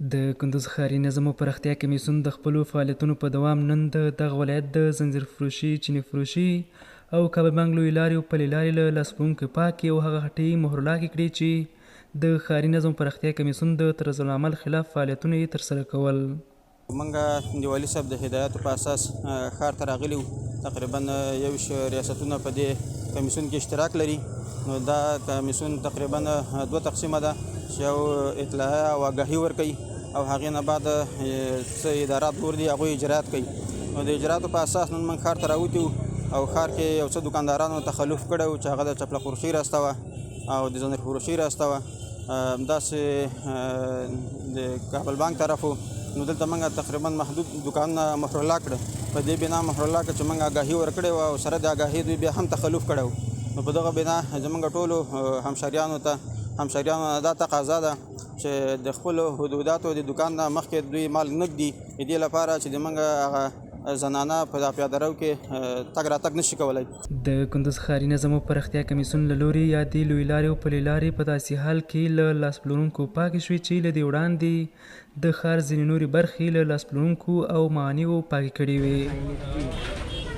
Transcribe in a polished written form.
د کندوز ښاري نظم او پراختیا کمیسیون د خپلو فعالیتونو په دوام نن د دغه ولایت د زنځیر فروشي، چیني فروشي او کباب بانک لویې لارې او پلې لارې له لاسپوونکو پاکې او هغه هټۍ مهرلاکې کړې چې د ښاري نظم او پراختیا کمیسیون د طرزالعمل خلاف فعالیتونه یې ترسره کول. موږ د والي صاحب د هدایاتو په اساس ښار ته راغلي وو. تقریبا یو ریاستونه په دې کمیسیون کې اشتراک لري. نو دا کمیسیون تقریبا 2 تقسیمه ده چې یو اطلاعیه او آګاهي ورکوي او هغې نه بعد څه ادارات نور دي هغوی اجرات کوي. نو د اجراتو په اساس نن موږ ښار ته راوتي وو او ښار کې یو څه دوکاندارانو تخلف کړی و چې هغه د چپله فروشي راسته وه او د زنجیر فروشي راسته وه. همداسې د کابل بانک طرف و. نو دلته موږ تقریبا محدود دوکانونه مهرالله کړه. په دې بنا مهرالله کړه چې موږ آګاهي ورکړې وه او سره د آګاهي دوی بیا هم تخلف کړی و. نو په دغه بنا زموږ ټولو همشریانو دا تقاضا ده چې د خپلو حدوداتو د دوکان نه مخکې دوی مال نږدي د دې لپاره چې د موږ هغه زنانه په پیاده رو کې تګ راتګ نشي کولی. د کندوز ښاري نظم او پراختیا کمیسیون له لوري یادې لویې لارې او پلې لارې په داسې حال کې له لاس پلورونکو پاکې شوې چې له دې وړاندې د ښار ځینې نورې برخې له لاس پلورونکو او معانیو پاکې کړې وې.